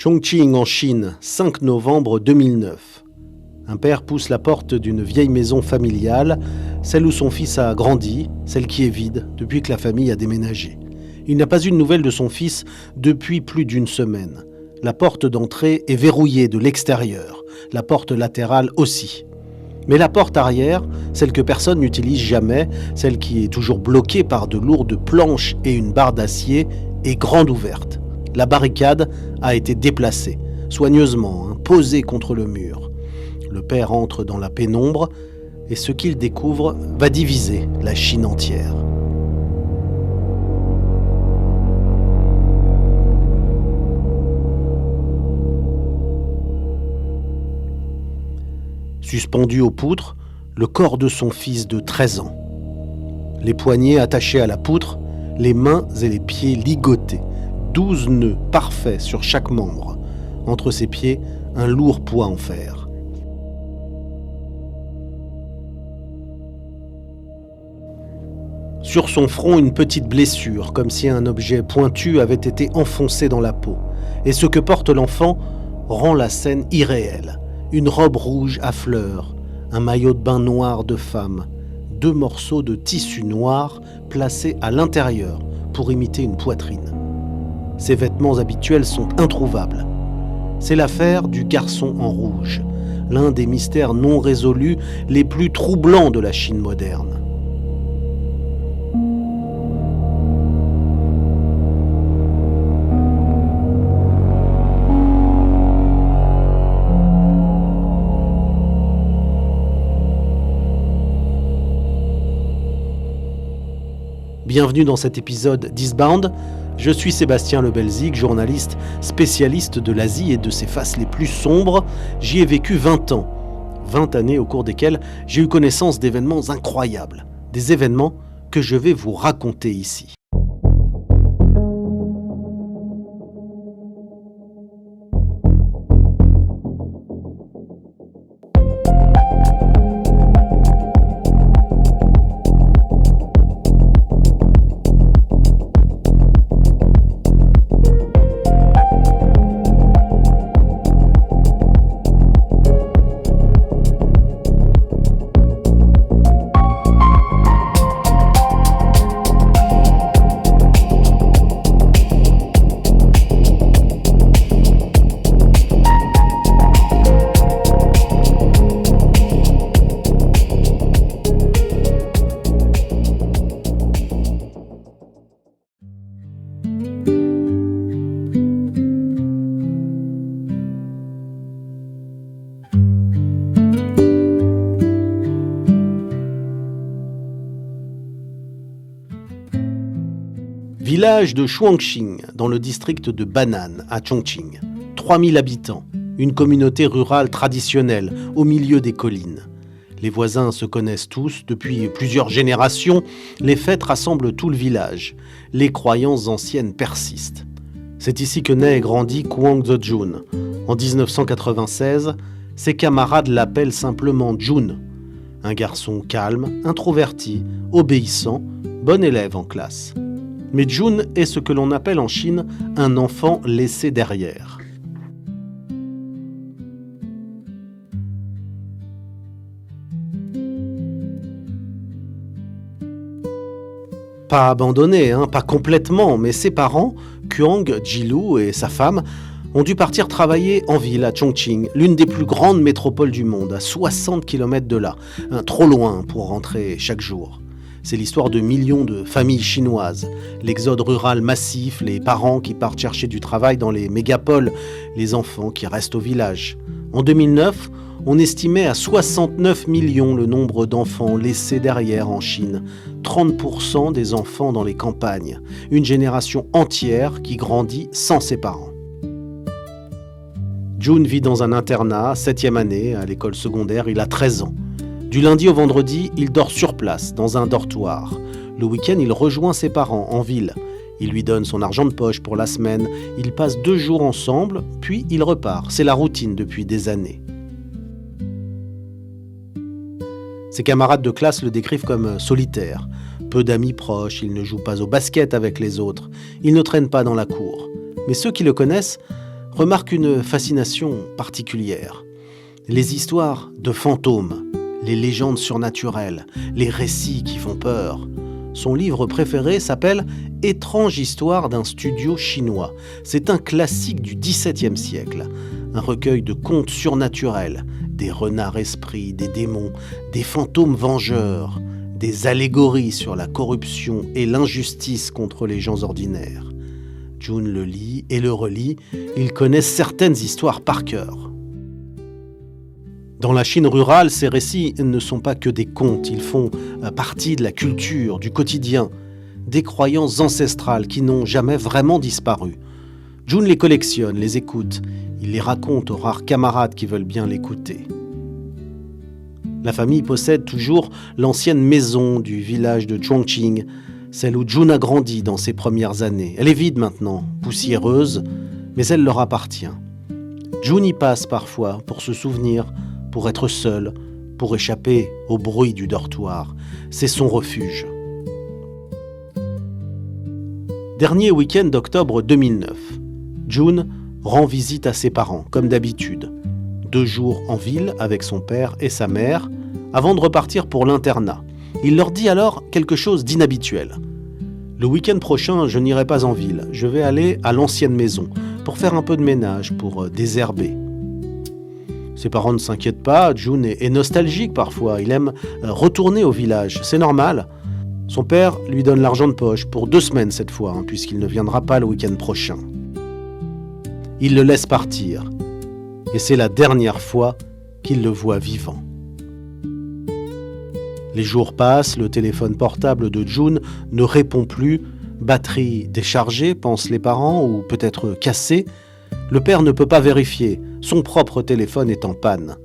Chongqing en Chine, 5 novembre 2009. Un père pousse la porte d'une vieille maison familiale, celle où son fils a grandi, celle qui est vide depuis que la famille a déménagé. Il n'a pas eu de nouvelles de son fils depuis plus d'une semaine. La porte d'entrée est verrouillée de l'extérieur, la porte latérale aussi. Mais la porte arrière, celle que personne n'utilise jamais, celle qui est toujours bloquée par de lourdes planches et une barre d'acier, est grande ouverte. La barricade a été déplacée, soigneusement, posée contre le mur. Le père entre dans la pénombre et ce qu'il découvre va diviser la Chine entière. Suspendu aux poutres, le corps de son fils de 13 ans. Les poignets attachés à la poutre, les mains et les pieds ligotés. 12 nœuds parfaits sur chaque membre. Entre ses pieds, un lourd poids en fer. Sur son front, une petite blessure, comme si un objet pointu avait été enfoncé dans la peau. Et ce que porte l'enfant rend la scène irréelle. Une robe rouge à fleurs, un maillot de bain noir de femme, 2 morceaux de tissu noir placés à l'intérieur pour imiter une poitrine. Ses vêtements habituels sont introuvables. C'est l'affaire du garçon en rouge, l'un des mystères non résolus les plus troublants de la Chine moderne. Bienvenue dans cet épisode d'Eastbound. Je suis Sébastien Lebelzig, journaliste spécialiste de l'Asie et de ses faces les plus sombres. J'y ai vécu 20 ans. 20 années au cours desquelles j'ai eu connaissance d'événements incroyables. Des événements que je vais vous raconter ici. Village de Shuangqing, dans le district de Banan, à Chongqing. 3000 habitants, une communauté rurale traditionnelle, au milieu des collines. Les voisins se connaissent tous depuis plusieurs générations. Les fêtes rassemblent tout le village. Les croyances anciennes persistent. C'est ici que naît et grandit Kwang Zo-jun. En 1996, ses camarades l'appellent simplement Jun. Un garçon calme, introverti, obéissant, bon élève en classe. Mais Jun est ce que l'on appelle en Chine un enfant laissé derrière. Pas abandonné, pas complètement, mais ses parents, Kwang Ji-lu et sa femme, ont dû partir travailler en ville à Chongqing, l'une des plus grandes métropoles du monde, à 60 km de là, trop loin pour rentrer chaque jour. C'est l'histoire de millions de familles chinoises, l'exode rural massif, les parents qui partent chercher du travail dans les mégapoles, les enfants qui restent au village. En 2009, on estimait à 69 millions le nombre d'enfants laissés derrière en Chine, 30% des enfants dans les campagnes, une génération entière qui grandit sans ses parents. Jun vit dans un internat, 7e année, à l'école secondaire, il a 13 ans. Du lundi au vendredi, il dort sur place, dans un dortoir. Le week-end, il rejoint ses parents en ville. Il lui donne son argent de poche pour la semaine. Ils passent 2 jours ensemble, puis il repart. C'est la routine depuis des années. Ses camarades de classe le décrivent comme solitaire. Peu d'amis proches, il ne joue pas au basket avec les autres. Il ne traîne pas dans la cour. Mais ceux qui le connaissent remarque une fascination particulière. Les histoires de fantômes, les légendes surnaturelles, les récits qui font peur. Son livre préféré s'appelle « Étrange histoire d'un studio chinois ». C'est un classique du XVIIe siècle, un recueil de contes surnaturels, des renards esprits, des démons, des fantômes vengeurs, des allégories sur la corruption et l'injustice contre les gens ordinaires. Jun le lit et le relit, il connaît certaines histoires par cœur. Dans la Chine rurale, ces récits ne sont pas que des contes, ils font partie de la culture, du quotidien, des croyances ancestrales qui n'ont jamais vraiment disparu. Jun les collectionne, les écoute, il les raconte aux rares camarades qui veulent bien l'écouter. La famille possède toujours l'ancienne maison du village de Chongqing, celle où Jun a grandi dans ses premières années. Elle est vide maintenant, poussiéreuse, mais elle leur appartient. Jun y passe parfois pour se souvenir, pour être seul, pour échapper au bruit du dortoir. C'est son refuge. Dernier week-end d'octobre 2009, Jun rend visite à ses parents, comme d'habitude. 2 jours en ville avec son père et sa mère, avant de repartir pour l'internat. Il leur dit alors quelque chose d'inhabituel. Le week-end prochain, je n'irai pas en ville. Je vais aller à l'ancienne maison pour faire un peu de ménage, pour désherber. Ses parents ne s'inquiètent pas, Jun est nostalgique parfois. Il aime retourner au village, c'est normal. Son père lui donne l'argent de poche pour 2 semaines cette fois, puisqu'il ne viendra pas le week-end prochain. Il le laisse partir. Et c'est la dernière fois qu'il le voit vivant. Les jours passent, le téléphone portable de Jun ne répond plus. Batterie déchargée, pensent les parents, ou peut-être cassée. Le père ne peut pas vérifier, son propre téléphone est en panne.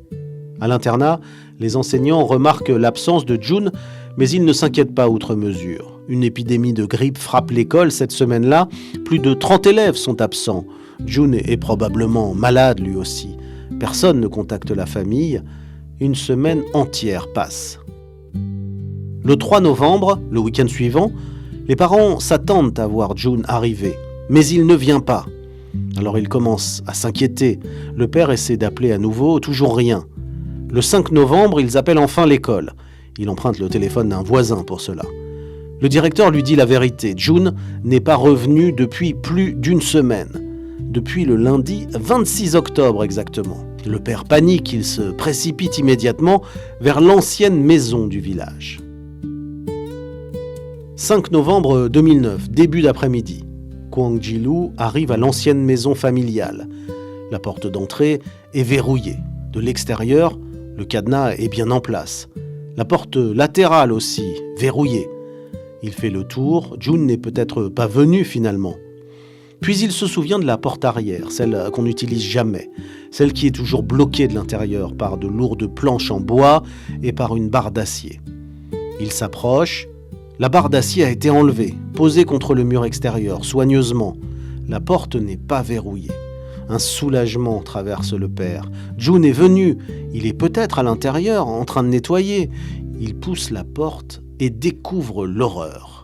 À l'internat, les enseignants remarquent l'absence de Jun, mais ils ne s'inquiètent pas outre mesure. Une épidémie de grippe frappe l'école cette semaine-là. Plus de 30 élèves sont absents. Jun est probablement malade lui aussi. Personne ne contacte la famille. Une semaine entière passe. Le 3 novembre, le week-end suivant, les parents s'attendent à voir Jun arriver. Mais il ne vient pas. Alors ils commencent à s'inquiéter. Le père essaie d'appeler à nouveau, toujours rien. Le 5 novembre, ils appellent enfin l'école. Il emprunte le téléphone d'un voisin pour cela. Le directeur lui dit la vérité. Jun n'est pas revenu depuis plus d'1 semaine. Depuis le lundi 26 octobre exactement. Le père panique, il se précipite immédiatement vers l'ancienne maison du village. 5 novembre 2009, début d'après-midi. Kwang Ji-lu arrive à l'ancienne maison familiale. La porte d'entrée est verrouillée. De l'extérieur, le cadenas est bien en place. La porte latérale aussi, verrouillée. Il fait le tour, Jun n'est peut-être pas venu finalement. Puis il se souvient de la porte arrière, celle qu'on n'utilise jamais, celle qui est toujours bloquée de l'intérieur par de lourdes planches en bois et par une barre d'acier. Il s'approche, la barre d'acier a été enlevée, posée contre le mur extérieur, soigneusement. La porte n'est pas verrouillée. Un soulagement traverse le père. Jun est venu, il est peut-être à l'intérieur, en train de nettoyer. Il pousse la porte et découvre l'horreur.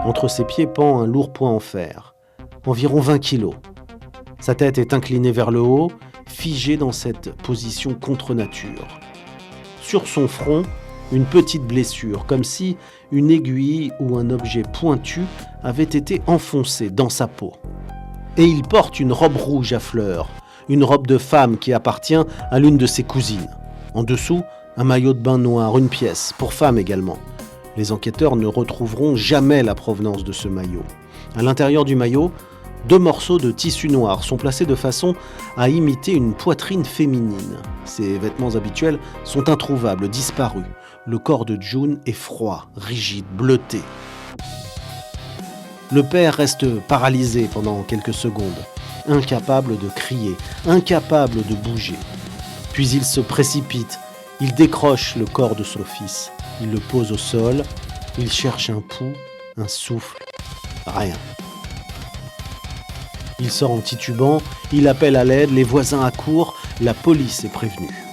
Entre ses pieds pend un lourd poing en fer, environ 20 kilos. Sa tête est inclinée vers le haut, figée dans cette position contre nature. Sur son front, une petite blessure, comme si une aiguille ou un objet pointu avait été enfoncé dans sa peau. Et il porte une robe rouge à fleurs, une robe de femme qui appartient à l'une de ses cousines. En dessous, un maillot de bain noir, une pièce, pour femme également. Les enquêteurs ne retrouveront jamais la provenance de ce maillot. À l'intérieur du maillot, 2 morceaux de tissu noir sont placés de façon à imiter une poitrine féminine. Ces vêtements habituels sont introuvables, disparus. Le corps de Jun est froid, rigide, bleuté. Le père reste paralysé pendant quelques secondes. incapable de crier, incapable de bouger. Puis il se précipite, il décroche le corps de son fils, il le pose au sol, il cherche un pouls, un souffle, rien. Il sort en titubant, il appelle à l'aide, les voisins accourent, la police est prévenue.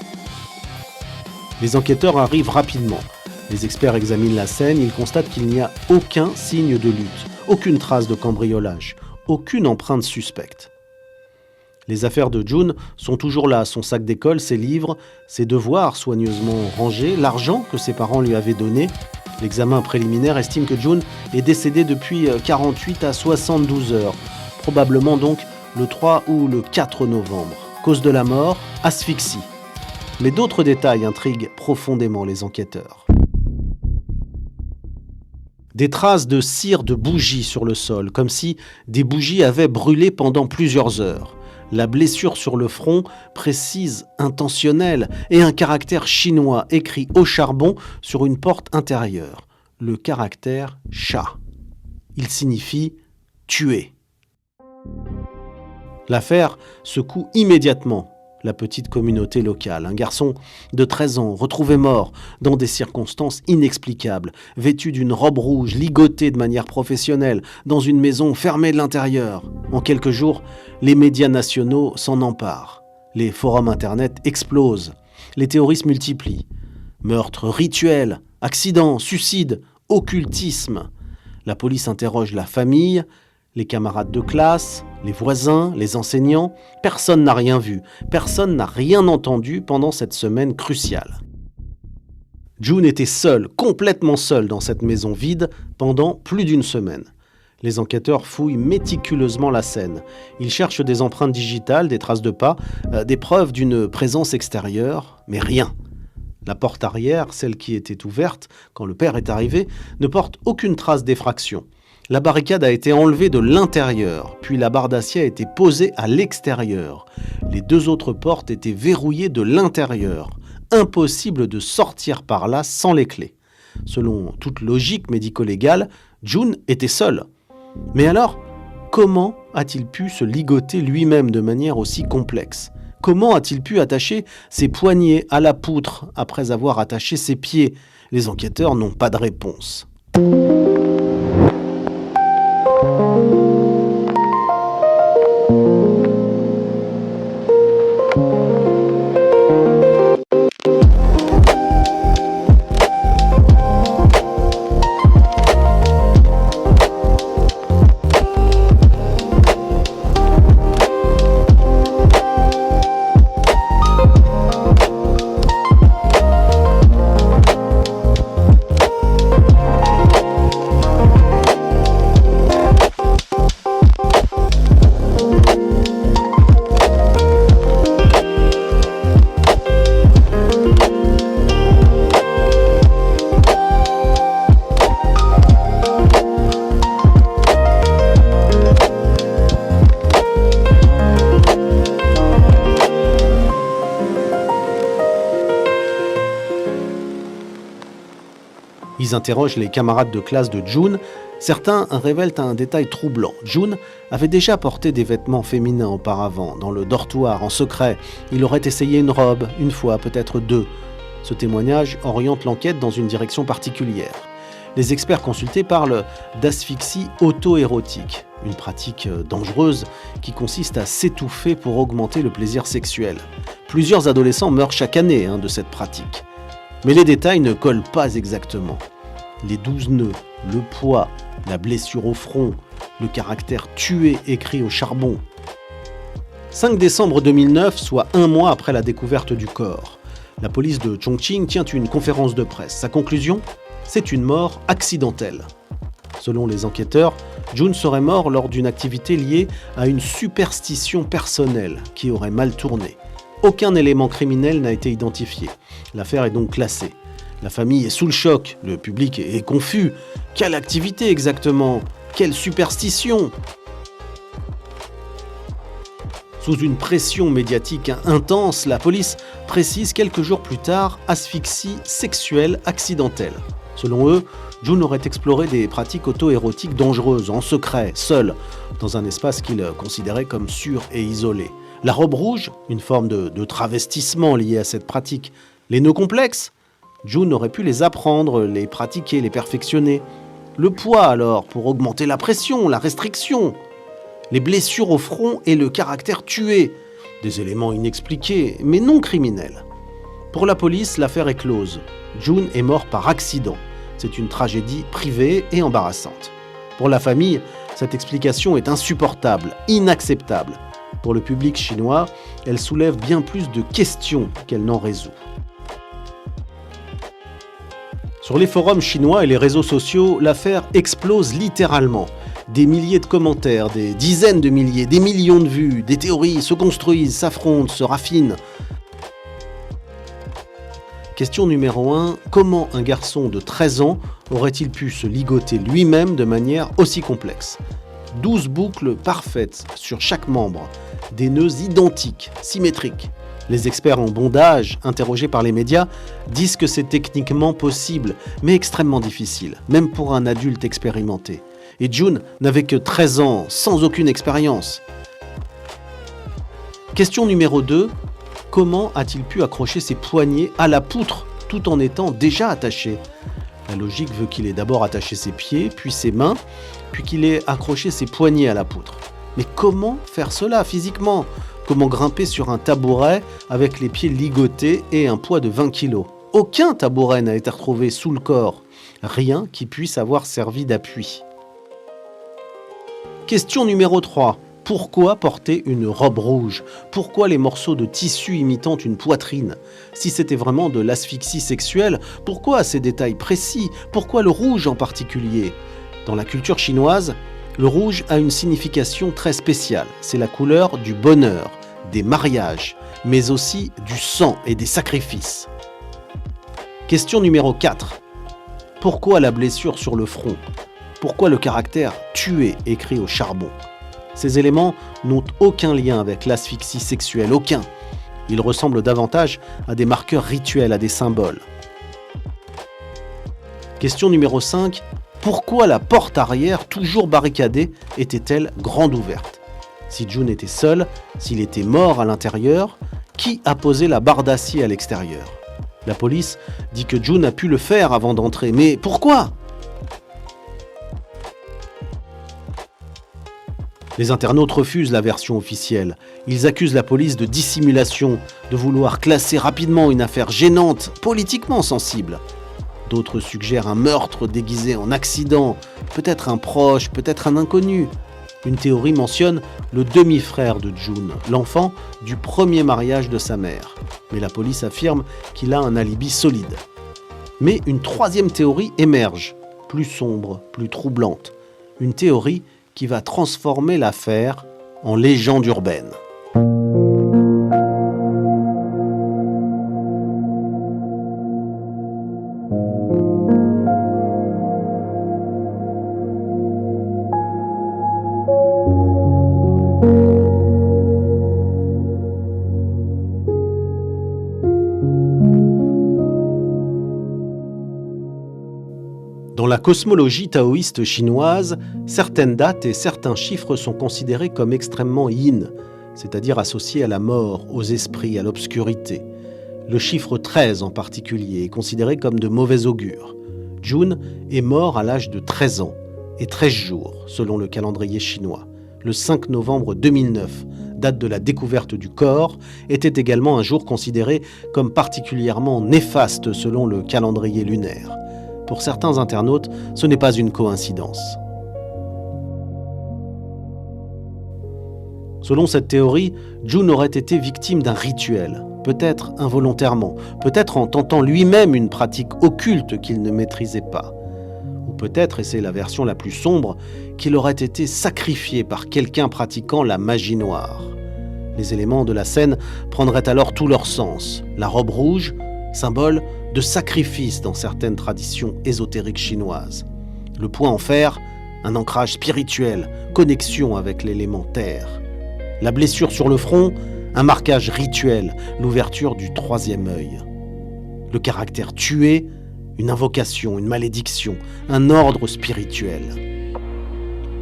Les enquêteurs arrivent rapidement. Les experts examinent la scène, ils constatent qu'il n'y a aucun signe de lutte, aucune trace de cambriolage, aucune empreinte suspecte. Les affaires de June sont toujours là, son sac d'école, ses livres, ses devoirs soigneusement rangés, l'argent que ses parents lui avaient donné. L'examen préliminaire estime que June est décédé depuis 48 à 72 heures, probablement donc le 3 ou le 4 novembre. Cause de la mort, asphyxie. Mais d'autres détails intriguent profondément les enquêteurs. Des traces de cire de bougies sur le sol, comme si des bougies avaient brûlé pendant plusieurs heures. La blessure sur le front, précise, intentionnelle, et un caractère chinois écrit au charbon sur une porte intérieure. Le caractère « chat ». Il signifie « tuer ». L'affaire secoue immédiatement la petite communauté locale. Un garçon de 13 ans, retrouvé mort dans des circonstances inexplicables, vêtu d'une robe rouge, ligoté de manière professionnelle, dans une maison fermée de l'intérieur. En quelques jours, les médias nationaux s'en emparent. Les forums internet explosent. Les théories se multiplient. Meurtre rituel, accident, suicide, occultisme. La police interroge la famille, les camarades de classe, les voisins, les enseignants. Personne n'a rien vu, personne n'a rien entendu pendant cette semaine cruciale. June était seule, complètement seule dans cette maison vide pendant plus d'une semaine. Les enquêteurs fouillent méticuleusement la scène. Ils cherchent des empreintes digitales, des traces de pas, des preuves d'une présence extérieure, mais rien. La porte arrière, celle qui était ouverte quand le père est arrivé, ne porte aucune trace d'effraction. La barricade a été enlevée de l'intérieur, puis la barre d'acier a été posée à l'extérieur. Les deux autres portes étaient verrouillées de l'intérieur. Impossible de sortir par là sans les clés. Selon toute logique médico-légale, June était seul. Mais alors, comment a-t-il pu se ligoter lui-même de manière aussi complexe ? Comment a-t-il pu attacher ses poignets à la poutre après avoir attaché ses pieds ? Les enquêteurs n'ont pas de réponse. Ils interrogent les camarades de classe de June. Certains révèlent un détail troublant. June avait déjà porté des vêtements féminins auparavant, dans le dortoir, en secret. Il aurait essayé une robe, une fois, peut-être deux. Ce témoignage oriente l'enquête dans une direction particulière. Les experts consultés parlent d'asphyxie auto-érotique, une pratique dangereuse qui consiste à s'étouffer pour augmenter le plaisir sexuel. Plusieurs adolescents meurent chaque année de cette pratique. Mais les détails ne collent pas exactement. Les 12 nœuds, le poids, la blessure au front, le caractère tué écrit au charbon. 5 décembre 2009, soit un mois après la découverte du corps. La police de Chongqing tient une conférence de presse. Sa conclusion ? C'est une mort accidentelle. Selon les enquêteurs, June serait mort lors d'une activité liée à une superstition personnelle qui aurait mal tourné. Aucun élément criminel n'a été identifié. L'affaire est donc classée. La famille est sous le choc, le public est confus. Quelle activité exactement ? Quelle superstition ? Sous une pression médiatique intense, la police précise quelques jours plus tard asphyxie sexuelle accidentelle. Selon eux, June aurait exploré des pratiques auto-érotiques dangereuses, en secret, seul, dans un espace qu'il considérait comme sûr et isolé. La robe rouge, une forme de travestissement lié à cette pratique. Les nœuds complexes, June aurait pu les apprendre, les pratiquer, les perfectionner. Le poids alors, pour augmenter la pression, la restriction. Les blessures au front et le caractère tué. Des éléments inexpliqués, mais non criminels. Pour la police, l'affaire est close. June est mort par accident. C'est une tragédie privée et embarrassante. Pour la famille, cette explication est insupportable, inacceptable. Pour le public chinois, elle soulève bien plus de questions qu'elle n'en résout. Sur les forums chinois et les réseaux sociaux, l'affaire explose littéralement. Des milliers de commentaires, des dizaines de milliers, des millions de vues, des théories se construisent, s'affrontent, se raffinent. Question numéro 1, comment un garçon de 13 ans aurait-il pu se ligoter lui-même de manière aussi complexe ? 12 boucles parfaites sur chaque membre, des nœuds identiques, symétriques. Les experts en bondage, interrogés par les médias, disent que c'est techniquement possible, mais extrêmement difficile, même pour un adulte expérimenté. Et June n'avait que 13 ans, sans aucune expérience. Question numéro 2, comment a-t-il pu accrocher ses poignets à la poutre tout en étant déjà attaché ? La logique veut qu'il ait d'abord attaché ses pieds, puis ses mains, puis qu'il ait accroché ses poignets à la poutre. Mais comment faire cela physiquement ? Comment grimper sur un tabouret avec les pieds ligotés et un poids de 20 kg ? Aucun tabouret n'a été retrouvé sous le corps. Rien qui puisse avoir servi d'appui. Question numéro 3. Pourquoi porter une robe rouge ? Pourquoi les morceaux de tissu imitant une poitrine ? Si c'était vraiment de l'asphyxie sexuelle, pourquoi ces détails précis ? Pourquoi le rouge en particulier ? Dans la culture chinoise, le rouge a une signification très spéciale. C'est la couleur du bonheur, des mariages, mais aussi du sang et des sacrifices. Question numéro 4. Pourquoi la blessure sur le front ? Pourquoi le caractère « tué » écrit au charbon ? Ces éléments n'ont aucun lien avec l'asphyxie sexuelle, aucun. Ils ressemblent davantage à des marqueurs rituels, à des symboles. Question numéro 5. Pourquoi la porte arrière, toujours barricadée, était-elle grande ouverte ? Si June était seul, s'il était mort à l'intérieur, qui a posé la barre d'acier à l'extérieur ? La police dit que June a pu le faire avant d'entrer, mais pourquoi ? Les internautes refusent la version officielle. Ils accusent la police de dissimulation, de vouloir classer rapidement une affaire gênante, politiquement sensible. D'autres suggèrent un meurtre déguisé en accident, peut-être un proche, peut-être un inconnu. Une théorie mentionne le demi-frère de June, l'enfant du premier mariage de sa mère. Mais la police affirme qu'il a un alibi solide. Mais une troisième théorie émerge, plus sombre, plus troublante. Une théorie qui va transformer l'affaire en légende urbaine. Dans la cosmologie taoïste chinoise, certaines dates et certains chiffres sont considérés comme extrêmement yin, c'est-à-dire associés à la mort, aux esprits, à l'obscurité. Le chiffre 13 en particulier est considéré comme de mauvais augure. June est mort à l'âge de 13 ans et 13 jours, selon le calendrier chinois. Le 5 novembre 2009, date de la découverte du corps, était également un jour considéré comme particulièrement néfaste selon le calendrier lunaire. Pour certains internautes, ce n'est pas une coïncidence. Selon cette théorie, June aurait été victime d'un rituel, peut-être involontairement, peut-être en tentant lui-même une pratique occulte qu'il ne maîtrisait pas. Ou peut-être, et c'est la version la plus sombre, qu'il aurait été sacrifié par quelqu'un pratiquant la magie noire. Les éléments de la scène prendraient alors tout leur sens. La robe rouge, symbole de sacrifice dans certaines traditions ésotériques chinoises. Le poing en fer, un ancrage spirituel, connexion avec l'élément terre. La blessure sur le front, un marquage rituel, l'ouverture du troisième œil. Le caractère tué, une invocation, une malédiction, un ordre spirituel.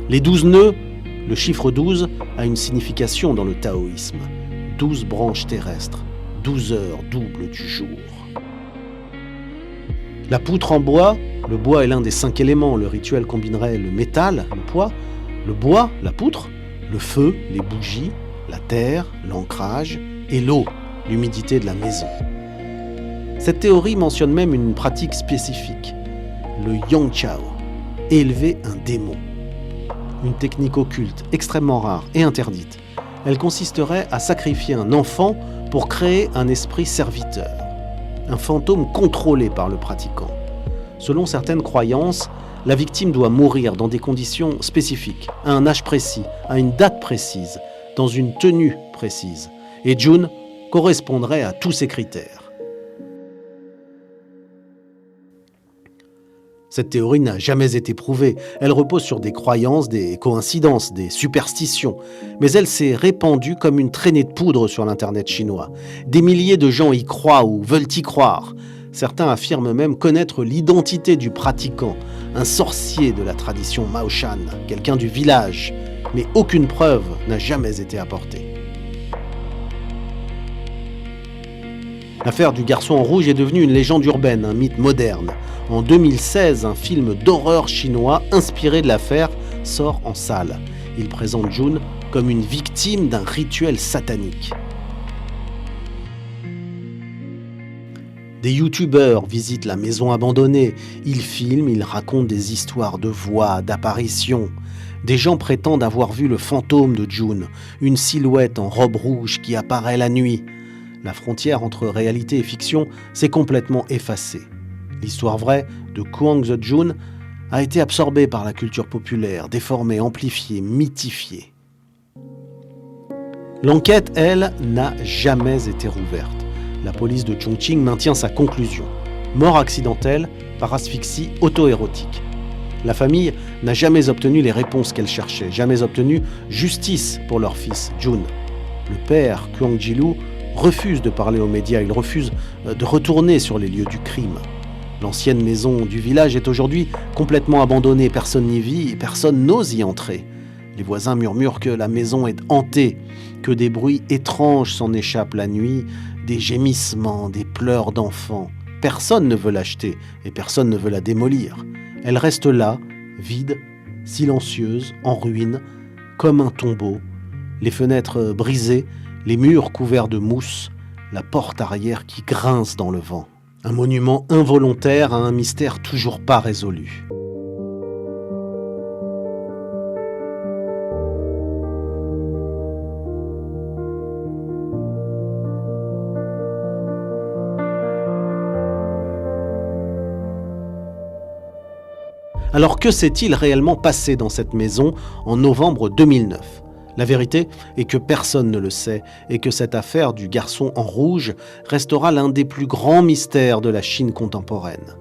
Les 12 nœuds, le chiffre 12 a une signification dans le taoïsme. 12 branches terrestres, 12 heures doubles du jour. La poutre en bois, le bois est l'un des 5 éléments. Le rituel combinerait le métal, le poids, le bois, la poutre, le feu, les bougies, la terre, l'ancrage et l'eau, l'humidité de la maison. Cette théorie mentionne même une pratique spécifique, le Yongqiao, élever un démon. Une technique occulte extrêmement rare et interdite. Elle consisterait à sacrifier un enfant pour créer un esprit serviteur, un fantôme contrôlé par le pratiquant. Selon certaines croyances, la victime doit mourir dans des conditions spécifiques, à un âge précis, à une date précise, dans une tenue précise. Et June correspondrait à tous ces critères. Cette théorie n'a jamais été prouvée. Elle repose sur des croyances, des coïncidences, des superstitions. Mais elle s'est répandue comme une traînée de poudre sur l'Internet chinois. Des milliers de gens y croient ou veulent y croire. Certains affirment même connaître l'identité du pratiquant, un sorcier de la tradition Maoshan, quelqu'un du village. Mais aucune preuve n'a jamais été apportée. L'affaire du garçon en rouge est devenue une légende urbaine, un mythe moderne. En 2016, un film d'horreur chinois inspiré de l'affaire sort en salle. Il présente June comme une victime d'un rituel satanique. Des youtubeurs visitent la maison abandonnée. Ils filment, ils racontent des histoires de voix, d'apparitions. Des gens prétendent avoir vu le fantôme de June, une silhouette en robe rouge qui apparaît la nuit. La frontière entre réalité et fiction s'est complètement effacée. L'histoire vraie de Kuang the Jun a été absorbée par la culture populaire, déformée, amplifiée, mythifiée. L'enquête, elle, n'a jamais été rouverte. La police de Chongqing maintient sa conclusion. Mort accidentelle par asphyxie auto-érotique. La famille n'a jamais obtenu les réponses qu'elle cherchait, jamais obtenu justice pour leur fils, Jun. Le père, Kuang Jilu, refuse de parler aux médias, il refuse de retourner sur les lieux du crime. L'ancienne maison du village est aujourd'hui complètement abandonnée, personne n'y vit et personne n'ose y entrer. Les voisins murmurent que la maison est hantée, que des bruits étranges s'en échappent la nuit, des gémissements, des pleurs d'enfants. Personne ne veut l'acheter et personne ne veut la démolir. Elle reste là, vide, silencieuse, en ruine, comme un tombeau. Les fenêtres brisées, les murs couverts de mousse, la porte arrière qui grince dans le vent. Un monument involontaire à un mystère toujours pas résolu. Alors que s'est-il réellement passé dans cette maison en novembre 2009 ? La vérité est que personne ne le sait et que cette affaire du garçon en rouge restera l'un des plus grands mystères de la Chine contemporaine.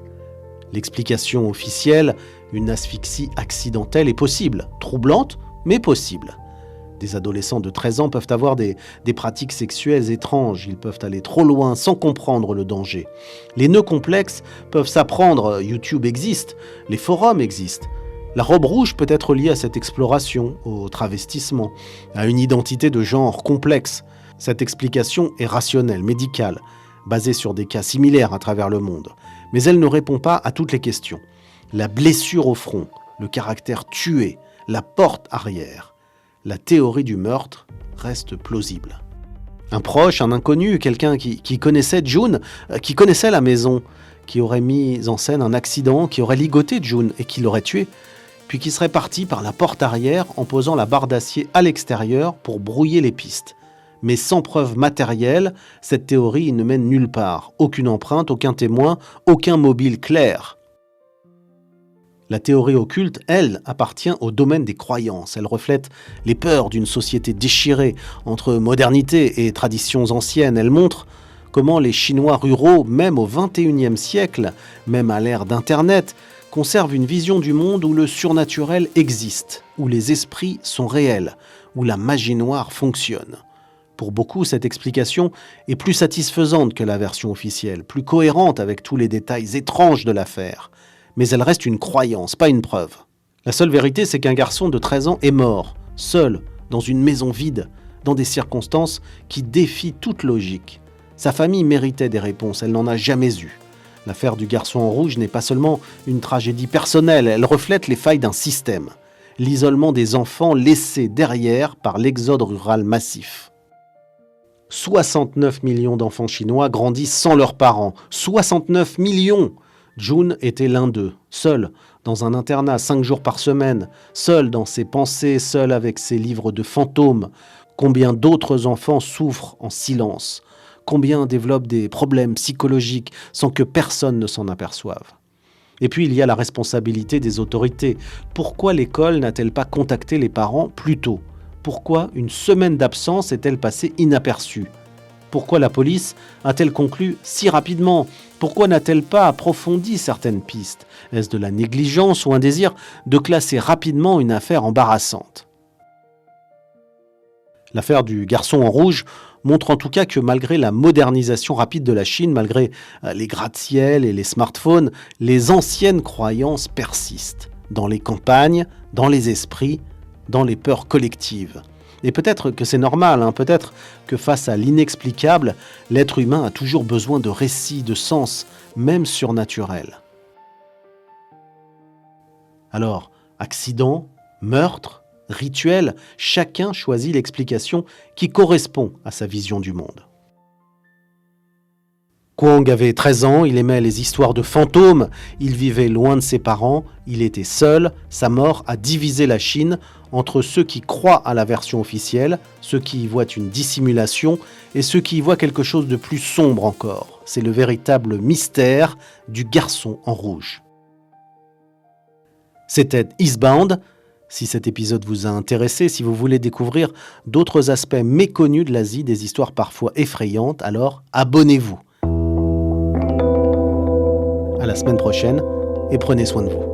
L'explication officielle, une asphyxie accidentelle, est possible, troublante, mais possible. Des adolescents de 13 ans peuvent avoir des pratiques sexuelles étranges, ils peuvent aller trop loin sans comprendre le danger. Les nœuds complexes peuvent s'apprendre, YouTube existe, les forums existent. La robe rouge peut être liée à cette exploration, au travestissement, à une identité de genre complexe. Cette explication est rationnelle, médicale, basée sur des cas similaires à travers le monde. Mais elle ne répond pas à toutes les questions. La blessure au front, le caractère tué, la porte arrière. La théorie du meurtre reste plausible. Un proche, un inconnu, quelqu'un qui connaissait June, qui connaissait la maison, qui aurait mis en scène un accident, qui aurait ligoté June et qui l'aurait tué, puis qui serait parti par la porte arrière en posant la barre d'acier à l'extérieur pour brouiller les pistes. Mais sans preuve matérielle, cette théorie ne mène nulle part. Aucune empreinte, aucun témoin, aucun mobile clair. La théorie occulte, elle, appartient au domaine des croyances. Elle reflète les peurs d'une société déchirée entre modernité et traditions anciennes. Elle montre comment les Chinois ruraux, même au XXIe siècle, même à l'ère d'Internet, conservent une vision du monde où le surnaturel existe, où les esprits sont réels, où la magie noire fonctionne. Pour beaucoup, cette explication est plus satisfaisante que la version officielle, plus cohérente avec tous les détails étranges de l'affaire. Mais elle reste une croyance, pas une preuve. La seule vérité, c'est qu'un garçon de 13 ans est mort, seul, dans une maison vide, dans des circonstances qui défient toute logique. Sa famille méritait des réponses, elle n'en a jamais eu. L'affaire du garçon en rouge n'est pas seulement une tragédie personnelle, elle reflète les failles d'un système. L'isolement des enfants laissés derrière par l'exode rural massif. 69 millions d'enfants chinois grandissent sans leurs parents. 69 millions! Jun était l'un d'eux, seul, dans un internat 5 jours par semaine, seul dans ses pensées, seul avec ses livres de fantômes. Combien d'autres enfants souffrent en silence? Combien développent des problèmes psychologiques sans que personne ne s'en aperçoive? Et puis il y a la responsabilité des autorités. Pourquoi l'école n'a-t-elle pas contacté les parents plus tôt? Pourquoi une semaine d'absence est-elle passée inaperçue? Pourquoi la police a-t-elle conclu si rapidement? Pourquoi n'a-t-elle pas approfondi certaines pistes? Est-ce de la négligence ou un désir de classer rapidement une affaire embarrassante? L'affaire du garçon en rouge montre en tout cas que malgré la modernisation rapide de la Chine, malgré les gratte-ciel et les smartphones, les anciennes croyances persistent dans les campagnes, dans les esprits, dans les peurs collectives. Et peut-être que c'est normal, peut-être que face à l'inexplicable, l'être humain a toujours besoin de récits, de sens, même surnaturels. Alors, accident, meurtre, rituel, chacun choisit l'explication qui correspond à sa vision du monde. Kwang avait 13 ans, il aimait les histoires de fantômes, il vivait loin de ses parents, il était seul, sa mort a divisé la Chine entre ceux qui croient à la version officielle, ceux qui y voient une dissimulation et ceux qui y voient quelque chose de plus sombre encore. C'est le véritable mystère du garçon en rouge. C'était Eastbound. Si cet épisode vous a intéressé, si vous voulez découvrir d'autres aspects méconnus de l'Asie, des histoires parfois effrayantes, alors abonnez-vous. À la semaine prochaine et prenez soin de vous.